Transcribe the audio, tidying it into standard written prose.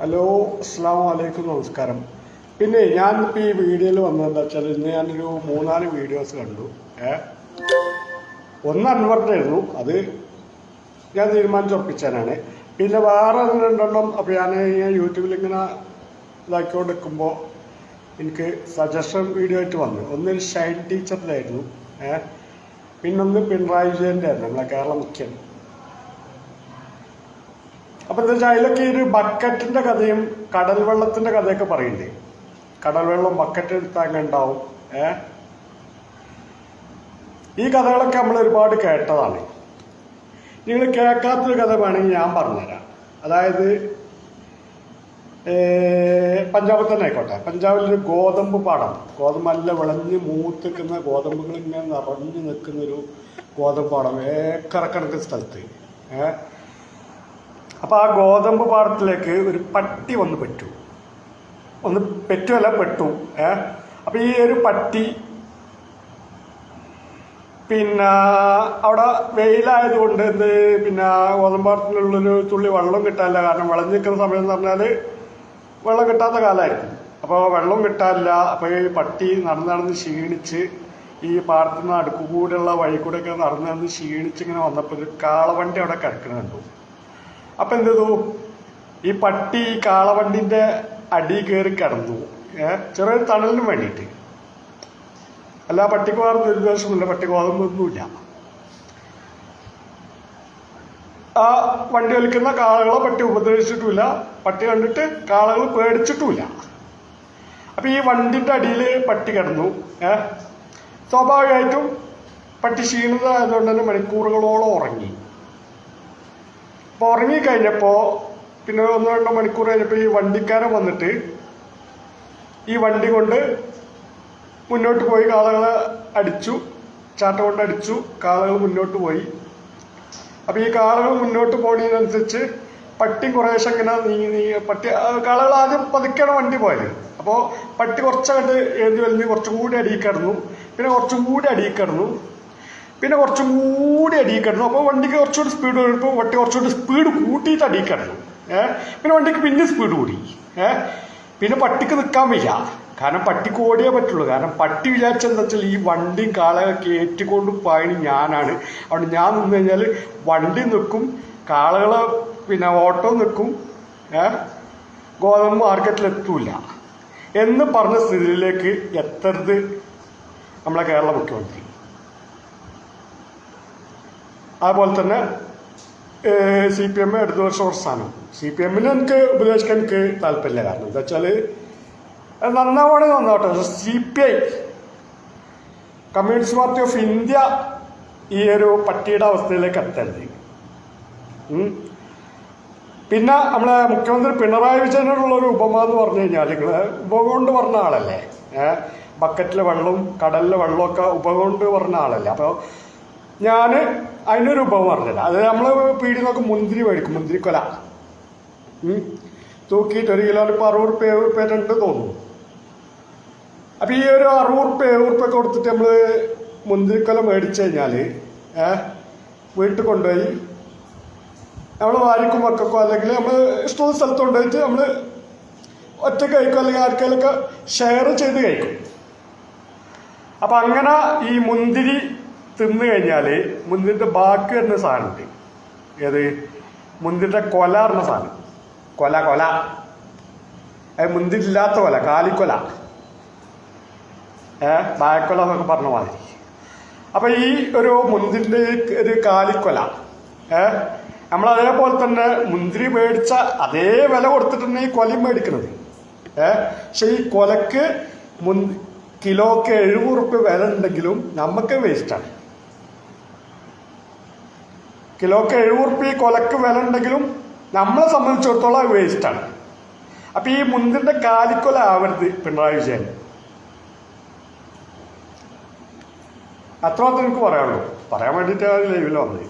Hello, അസ്സാം വലൈക്കും, നമസ്കാരം. പിന്നെ ഞാനിപ്പോൾ ഈ വീഡിയോയിൽ വന്നതെന്താ വെച്ചാൽ, ഇന്ന് ഞാനൊരു 3-4 വീഡിയോസ് കണ്ടു. ഒന്ന് അൻവറിൻ്റെ ആയിരുന്നു, അത് ഞാൻ തീരുമാനിച്ചുറപ്പിച്ചതിനാണ്. പിന്നെ വേറെ 2-3 അപ്പോൾ ഞാൻ യൂട്യൂബിൽ ഇങ്ങനെ ഇതാക്കിക്കൊണ്ട് നിൽക്കുമ്പോൾ എനിക്ക് സജഷൻ വീഡിയോ ആയിട്ട് വന്നു. ഒന്ന് ഷൈൻ ടീച്ചറിൻ്റെ ആയിരുന്നു, പിന്നൊന്ന് പിണറായി വിജയൻ്റെ ആയിരുന്നു, നമ്മളെ കേരള മുഖ്യൻ. അപ്പം എന്താ വെച്ചാൽ അതിലൊക്കെ ഈ ഒരു ബക്കറ്റിൻ്റെ കഥയും കടൽ വെള്ളത്തിൻ്റെ കഥയൊക്കെ പറയുന്നുണ്ട്. കടൽ വെള്ളം ബക്കറ്റ് എടുത്താൽ അങ്ങനെ ഉണ്ടാവും. ഈ കഥകളൊക്കെ നമ്മൾ ഒരുപാട് കേട്ടതാണ്. നിങ്ങൾ കേൾക്കാത്തൊരു കഥ വേണമെങ്കിൽ ഞാൻ പറഞ്ഞുതരാം. അതായത് പഞ്ചാബിൽ തന്നെ ആയിക്കോട്ടെ. പഞ്ചാബിലൊരു ഗോതമ്പ് പാടം, ഗോതമ്പ് നല്ല വിളഞ്ഞ് മൂത്ത് നിൽക്കുന്ന ഗോതമ്പുകൾ ഇങ്ങനെ നിറഞ്ഞു നിൽക്കുന്നൊരു ഗോതമ്പ് പാടം ഏക്കറക്കണക്കിന് സ്ഥലത്ത്. അപ്പോൾ ആ ഗോതമ്പ് പാടത്തിലേക്ക് ഒരു പട്ടി വന്ന് പെറ്റു. പെട്ടു. അപ്പം ഈ ഒരു പട്ടി പിന്നെ അവിടെ വെയിലായതുകൊണ്ട് പിന്നെ ഗോതമ്പാടത്തിനുള്ളൊരു തുള്ളി വെള്ളം കിട്ടാനില്ല. കാരണം വിളഞ്ഞ് നിൽക്കുന്ന സമയം എന്ന് പറഞ്ഞാൽ വെള്ളം കിട്ടാത്ത കാലമായിരിക്കും. അപ്പോൾ വെള്ളം കിട്ടാനില്ല. അപ്പോൾ ഈ പട്ടി നടന്ന് ക്ഷീണിച്ച് ഈ പാടത്തുനിന്ന് അടുക്കുകൂടെയുള്ള വഴി കൂടെയൊക്കെ നടന്ന് ക്ഷീണിച്ച് ഇങ്ങനെ വന്നപ്പോൾ ഒരു കാളവണ്ടി അവിടെ കിടക്കുന്നത് കണ്ടു. അപ്പം എന്ത് ചെയ്തു, ഈ പട്ടി ഈ കാളവണ്ടിൻ്റെ അടി കയറി കിടന്നു, ചെറിയൊരു തണലിന് വേണ്ടിയിട്ട്. അല്ല, പട്ടിക്ക് വേറെ ദുരിദോഷമൊന്നുമില്ല, പട്ടി ഗോതമ്പൊന്നുമില്ല. ആ വണ്ടി വലിക്കുന്ന കാളകളെ പട്ടി ഉപദ്രവിച്ചിട്ടുമില്ല, പട്ടി കണ്ടിട്ട് കാളകൾ പേടിച്ചിട്ടുമില്ല. അപ്പം ഈ വണ്ടിൻ്റെ അടിയിൽ പട്ടി കിടന്നു. സ്വാഭാവികമായിട്ടും പട്ടി ക്ഷീണിതമായതുകൊണ്ട് തന്നെ മണിക്കൂറുകളോളം ഉറങ്ങി. അപ്പോൾ ഉറങ്ങിക്കഴിഞ്ഞപ്പോൾ പിന്നെ 1-2 മണിക്കൂർ കഴിഞ്ഞപ്പോൾ ഈ വണ്ടിക്കാരൻ വന്നിട്ട് ഈ വണ്ടി കൊണ്ട് മുന്നോട്ട് പോയി കാളകളെ അടിച്ചു, ചാട്ട കൊണ്ട് അടിച്ചു. കാളകൾ മുന്നോട്ട് പോയി. അപ്പോൾ ഈ കാളകൾ മുന്നോട്ട് പോകുന്നതിനനുസരിച്ച് പട്ടി കുറേശ്ശെ ഇങ്ങനെ നീങ്ങി കാളകൾ ആദ്യം പതുക്കെയാണ് വണ്ടി പോയത്. അപ്പോൾ പട്ടി കുറച്ചങ്ങോട്ട് ഏന്തി വലിഞ്ഞ് കുറച്ചും കൂടി അടിയിൽ കിടന്നു, പിന്നെ കുറച്ചും കൂടി അടിയിൽ കിടന്നു, പിന്നെ കുറച്ചും കൂടി അടിയിൽ കിടന്നു. അപ്പോൾ വണ്ടിക്ക് കുറച്ചുകൂടി സ്പീഡ് വരുമ്പോൾ പട്ടി കുറച്ചുകൂടി സ്പീഡ് കൂട്ടിയിട്ട് അടിയിൽ കിടന്നു. പിന്നെ വണ്ടിക്ക് പിന്നെ സ്പീഡ് കൂടി. പിന്നെ പട്ടിക്ക് നിൽക്കാൻ വയ്യ, കാരണം പട്ടിക്ക് ഓടിയേ പറ്റുള്ളൂ. കാരണം പട്ടി വിചാരിച്ചെന്താ വെച്ചാൽ ഈ വണ്ടിയും കാളകളൊക്കെ ഏറ്റിക്കൊണ്ട് പോയതിന് ഞാനാണ്. അതുകൊണ്ട് ഞാൻ നിന്ന് കഴിഞ്ഞാൽ വണ്ടി നിൽക്കും, കാളകളെ പിന്നെ ഓട്ടോ നിൽക്കും, ഗോതമ്പ് മാർക്കറ്റിലെത്തൂല എന്ന് പറഞ്ഞ സ്ഥിതിയിലേക്ക് എത്തരുത് നമ്മളെ കേരള മുഖ്യമന്ത്രി. അതുപോലെ തന്നെ CPM അടുത്ത വർഷം സ്ഥാനം. CPM എനിക്ക് ഉപദേശിക്കാൻ എനിക്ക് താല്പര്യമില്ല. കാരണം എന്താ വെച്ചാൽ നന്നാവണമെങ്കിൽ നന്നാവട്ടെ. CPI communist party of India ഈ ഒരു പട്ടിയുടെ അവസ്ഥയിലേക്ക് എത്തരുത്. പിന്നെ നമ്മളെ മുഖ്യമന്ത്രി പിണറായി വിജയനോടുള്ള ഒരു ഉപമ എന്ന് പറഞ്ഞു കഴിഞ്ഞാൽ, നിങ്ങൾ ഉപ കൊണ്ട് പറഞ്ഞ ആളല്ലേ, ബക്കറ്റിലെ വെള്ളവും കടലിലെ വെള്ളമൊക്കെ ഉപ കൊണ്ട് പറഞ്ഞ ആളല്ലേ. അപ്പോൾ ഞാൻ അതിനൊരു ഉപമ പറഞ്ഞില്ല. അത് നമ്മൾ പീടി നോക്കി മുന്തിരി മേടിക്കും, മുന്തിരിക്കൊല തൂക്കിയിട്ട് 1 കിലോന് ഇപ്പോൾ 60 രൂപ ഉണ്ട് തോന്നുന്നു. അപ്പം ഈ ഒരു 60 രൂപ കൊടുത്തിട്ട് നമ്മൾ മുന്തിരിക്കൊല മേടിച്ചു കഴിഞ്ഞാൽ വീട്ടിൽ കൊണ്ടുപോയി നമ്മൾ വാരിക്കും മക്കൾക്കോ അല്ലെങ്കിൽ നമ്മൾ ഇഷ്ടമുള്ള സ്ഥലത്ത് കൊണ്ടുപോയിട്ട് നമ്മൾ ഒറ്റയ്ക്ക് കഴിക്കും, അല്ലെങ്കിൽ ആർക്കെങ്കിലൊക്കെ ഷെയർ ചെയ്ത് കഴിക്കും. അപ്പം അങ്ങനെ ഈ മുന്തിരി തിന്നു കഴിഞ്ഞാൽ മുന്തിരിൻ്റെ ബാക്കി വരുന്ന സാധനമുണ്ട്. ഏത്? മുന്തിരിൻ്റെ കൊല പറഞ്ഞ സാധനം. കൊല അത് മുന്തിരി ഇല്ലാത്ത കൊല, കാലിക്കൊല, ബായക്കൊല എന്നൊക്കെ പറഞ്ഞ മാതിരി. അപ്പം ഈ ഒരു മുന്തിരിൻ്റെ ഒരു കാലിക്കൊല നമ്മൾ അതേപോലെ തന്നെ മുന്തിരി മേടിച്ച അതേ വില കൊടുത്തിട്ടാണ് ഈ കൊലയും മേടിക്കുന്നത്. പക്ഷെ ഈ കൊലക്ക് കിലോക്ക് 70 രൂപ വില ഉണ്ടെങ്കിലും നമുക്ക് വേസ്റ്റാണ്. കിലോക്ക് 70 രൂപ ഈ കൊലക്ക് വില ഉണ്ടെങ്കിലും നമ്മളെ സംബന്ധിച്ചിടത്തോളം അത് വേസ്റ്റാണ്. അപ്പം ഈ മുന്തിരിൻ്റെ കാലിക്കൊല ആവരുത് പിണറായി വിജയൻ. അത്ര മാത്രമേ എനിക്ക് പറയാനുള്ളൂ. പറയാൻ വേണ്ടിയിട്ട് ലൈവിൽ വന്നത്.